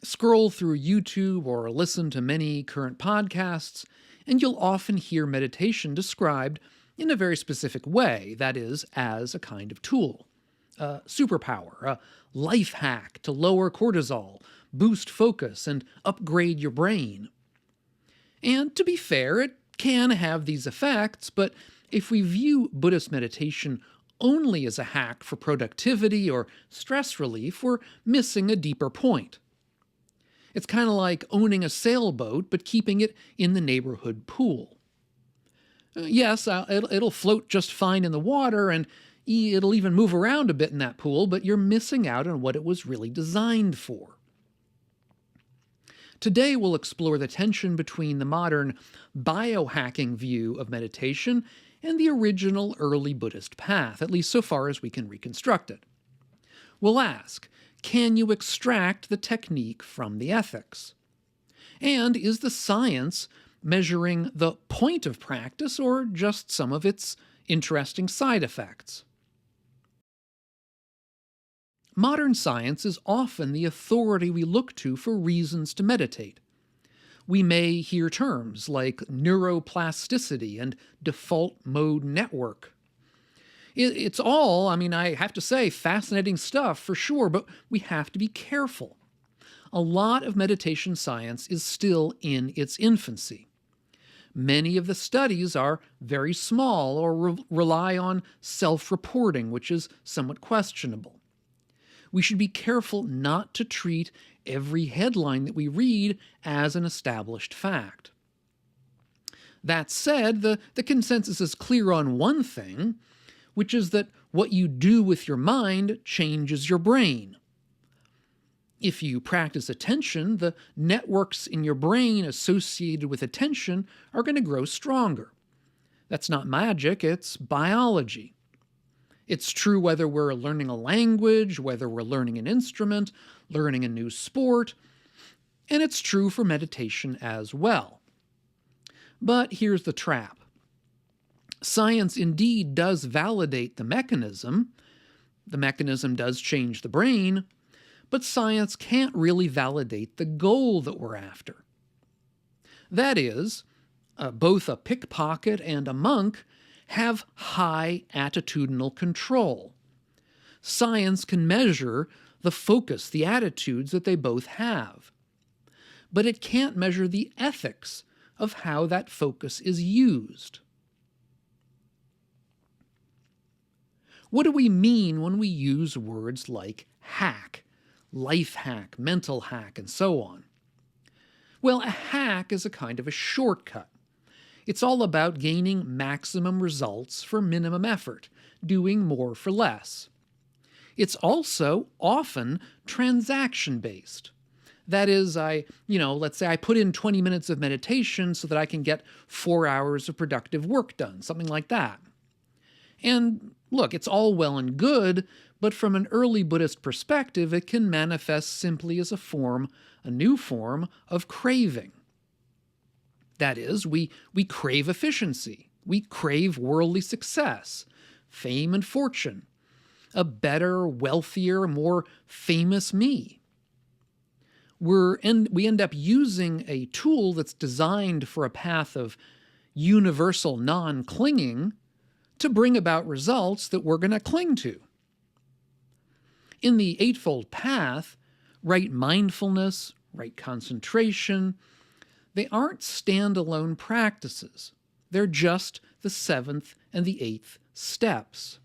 Scroll through YouTube or listen to many current podcasts, and you'll often hear meditation described in a very specific way, that is, as a kind of tool, a superpower, a life hack to lower cortisol, boost focus, and upgrade your brain. And to be fair, it can have these effects, but if we view Buddhist meditation only as a hack for productivity or stress relief, we're missing a deeper point. It's kind of like owning a sailboat but keeping it in the neighborhood pool. Yes, it'll float just fine in the water and it'll even move around a bit in that pool, but you're missing out on what it was really designed for. Today we'll explore the tension between the modern biohacking view of meditation and the original early Buddhist path, at least so far as we can reconstruct it. We'll ask, can you extract the technique from the ethics? And is the science measuring the point of practice or just some of its interesting side effects? Modern science is often the authority we look to for reasons to meditate. We may hear terms like neuroplasticity and default mode network. It's all, I have to say, fascinating stuff for sure, but we have to be careful. A lot of meditation science is still in its infancy. Many of the studies are very small or rely on self-reporting, which is somewhat questionable. We should be careful not to treat every headline that we read as an established fact. That said, the consensus is clear on one thing, which is that what you do with your mind changes your brain. If you practice attention, the networks in your brain associated with attention are going to grow stronger. That's not magic, it's biology. It's true whether we're learning a language, whether we're learning an instrument, learning a new sport, and it's true for meditation as well. But here's the trap. Science indeed does validate the mechanism. The mechanism does change the brain, but science can't really validate the goal that we're after. That is, both a pickpocket and a monk have high attitudinal control. Science can measure the focus, the attitudes that they both have. But it can't measure the ethics of how that focus is used. What do we mean when we use words like hack, life hack, mental hack, and so on? Well, a hack is a kind of a shortcut. It's all about gaining maximum results for minimum effort, doing more for less. It's also often transaction-based. That is, let's say I put in 20 minutes of meditation so that I can get 4 hours of productive work done, something like that. And look, it's all well and good, but from an early Buddhist perspective, it can manifest simply as a new form of craving. That is, we crave efficiency, we crave worldly success, fame and fortune, a better, wealthier, more famous me. We end up using a tool that's designed for a path of universal non-clinging to bring about results that we're going to cling to. In the Eightfold Path, right mindfulness, right concentration, they aren't standalone practices. They're just the 7th and the 8th steps.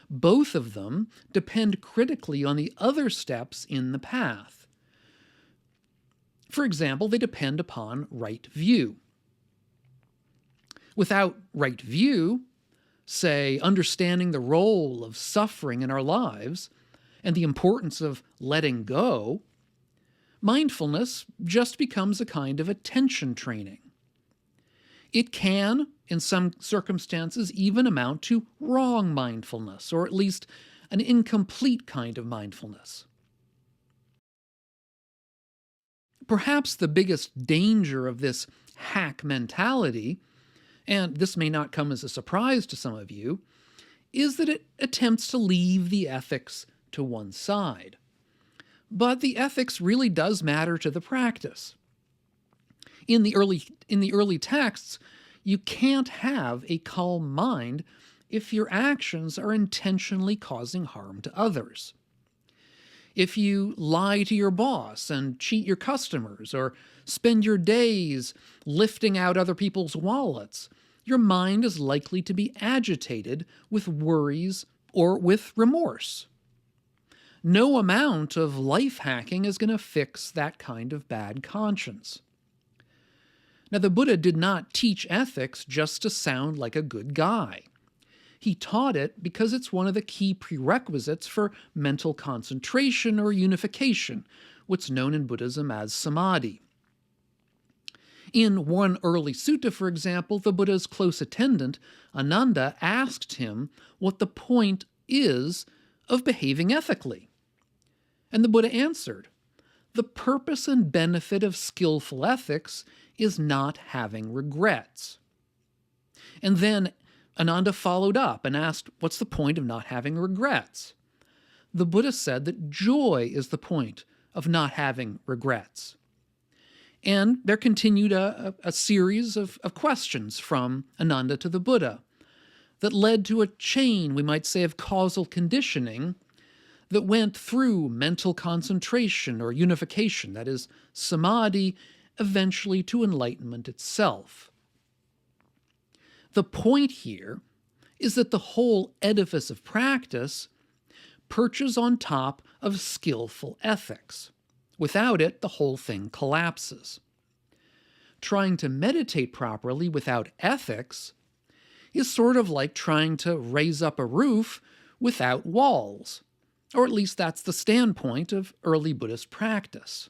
Both of them depend critically on the other steps in the path. For example, they depend upon right view. Without right view, say, understanding the role of suffering in our lives and the importance of letting go, mindfulness just becomes a kind of attention training. It can, in some circumstances, even amount to wrong mindfulness, or at least an incomplete kind of mindfulness. Perhaps the biggest danger of this hack mentality, and this may not come as a surprise to some of you, is that it attempts to leave the ethics to one side. But the ethics really does matter to the practice. In the early texts, you can't have a calm mind if your actions are intentionally causing harm to others. If you lie to your boss and cheat your customers, or spend your days lifting out other people's wallets, your mind is likely to be agitated with worries or with remorse. No amount of life hacking is going to fix that kind of bad conscience. Now, the Buddha did not teach ethics just to sound like a good guy. He taught it because it's one of the key prerequisites for mental concentration or unification, what's known in Buddhism as samadhi. In one early sutta, for example, the Buddha's close attendant, Ananda, asked him what the point is of behaving ethically. And the Buddha answered, "The purpose and benefit of skillful ethics is not having regrets." And then Ananda followed up and asked, what's the point of not having regrets? The Buddha said that joy is the point of not having regrets. And there continued a series of questions from Ananda to the Buddha that led to a chain, we might say, of causal conditioning that went through mental concentration or unification, that is, samadhi, eventually to enlightenment itself. The point here is that the whole edifice of practice perches on top of skillful ethics. Without it, the whole thing collapses. Trying to meditate properly without ethics is sort of like trying to raise up a roof without walls, or at least that's the standpoint of early Buddhist practice.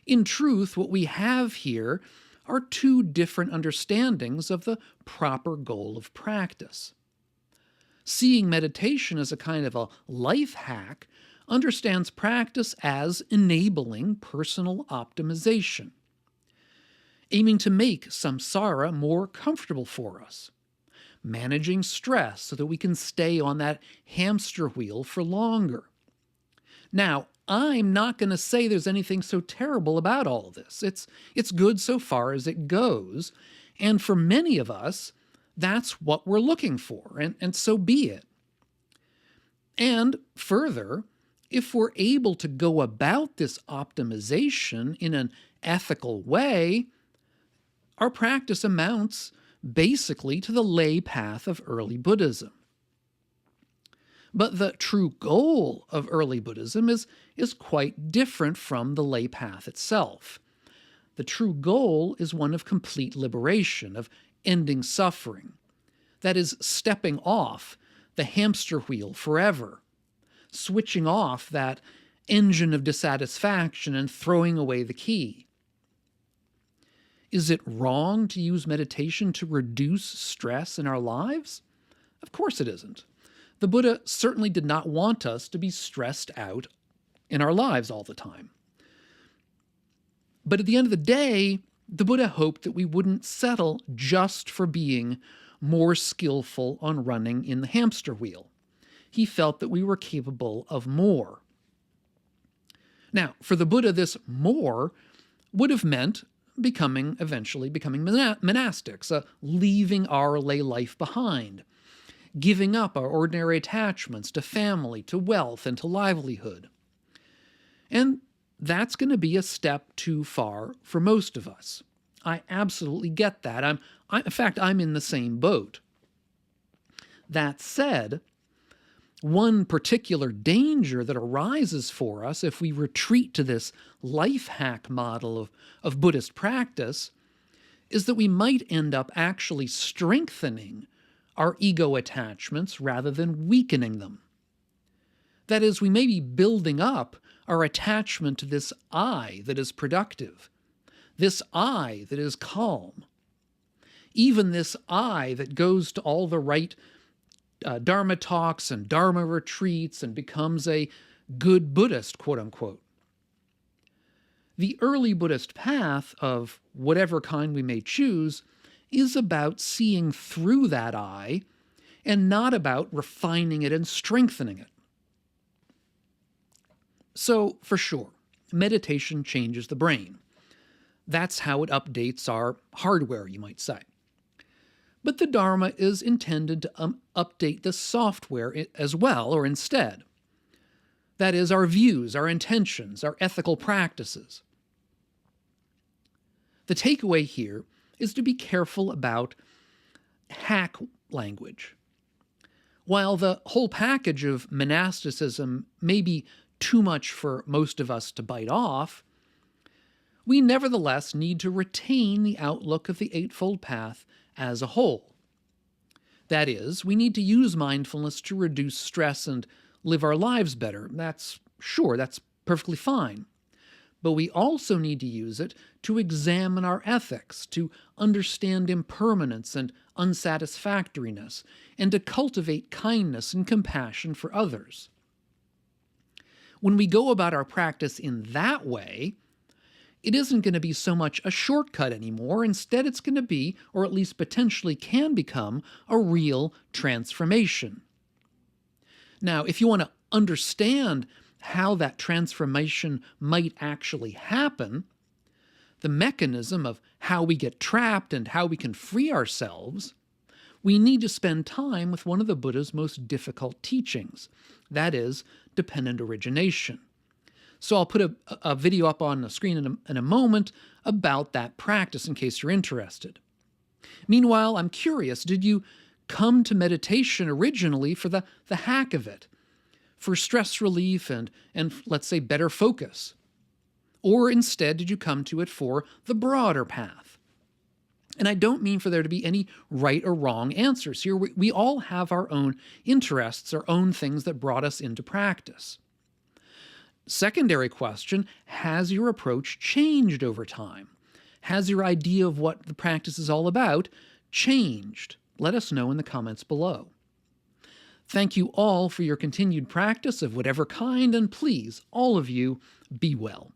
In truth, what we have here are two different understandings of the proper goal of practice. Seeing meditation as a kind of a life hack understands practice as enabling personal optimization, aiming to make samsara more comfortable for us, managing stress so that we can stay on that hamster wheel for longer. Now, I'm not going to say there's anything so terrible about all of this. It's good so far as it goes, and for many of us, that's what we're looking for, and so be it. And further, if we're able to go about this optimization in an ethical way, our practice amounts basically to the lay path of early Buddhism. But the true goal of early Buddhism is quite different from the lay path itself. The true goal is one of complete liberation, of ending suffering. That is, stepping off the hamster wheel forever, switching off that engine of dissatisfaction and throwing away the key. Is it wrong to use meditation to reduce stress in our lives? Of course it isn't. The Buddha certainly did not want us to be stressed out in our lives all the time. But at the end of the day, the Buddha hoped that we wouldn't settle just for being more skillful on running in the hamster wheel. He felt that we were capable of more. Now, for the Buddha, this more would have meant eventually becoming monastics, leaving our lay life behind, giving up our ordinary attachments to family, to wealth, and to livelihood. And that's going to be a step too far for most of us. I absolutely get that. In fact, I'm in the same boat. That said, one particular danger that arises for us if we retreat to this life hack model of Buddhist practice is that we might end up actually strengthening our ego attachments rather than weakening them. That is, we may be building up our attachment to this I that is productive, this I that is calm, even this I that goes to all the right Dharma talks and Dharma retreats and becomes a good Buddhist, quote unquote. The early Buddhist path, of whatever kind we may choose, is about seeing through that I and not about refining it and strengthening it. So, for sure, meditation changes the brain. That's how it updates our hardware, you might say. But the Dharma is intended to update the software as well, or instead. That is, our views, our intentions, our ethical practices. The takeaway here is to be careful about hack language. While the whole package of monasticism may be too much for most of us to bite off, we nevertheless need to retain the outlook of the Eightfold Path as a whole. That is, we need to use mindfulness to reduce stress and live our lives better. That's perfectly fine. But we also need to use it to examine our ethics, to understand impermanence and unsatisfactoriness, and to cultivate kindness and compassion for others. When we go about our practice in that way, it isn't going to be so much a shortcut anymore. Instead, it's going to be, or at least potentially can become, a real transformation. Now, if you want to understand how that transformation might actually happen, the mechanism of how we get trapped and how we can free ourselves, we need to spend time with one of the Buddha's most difficult teachings, that is, dependent origination. So I'll put a video up on the screen in a moment about that practice in case you're interested. Meanwhile, I'm curious, did you come to meditation originally for the hack of it, for stress relief and let's say better focus? Or instead did you come to it for the broader path? And I don't mean for there to be any right or wrong answers here. We all have our own interests, our own things that brought us into practice. Secondary question, has your approach changed over time? Has your idea of what the practice is all about changed? Let us know in the comments below. Thank you all for your continued practice of whatever kind, and please, all of you, be well.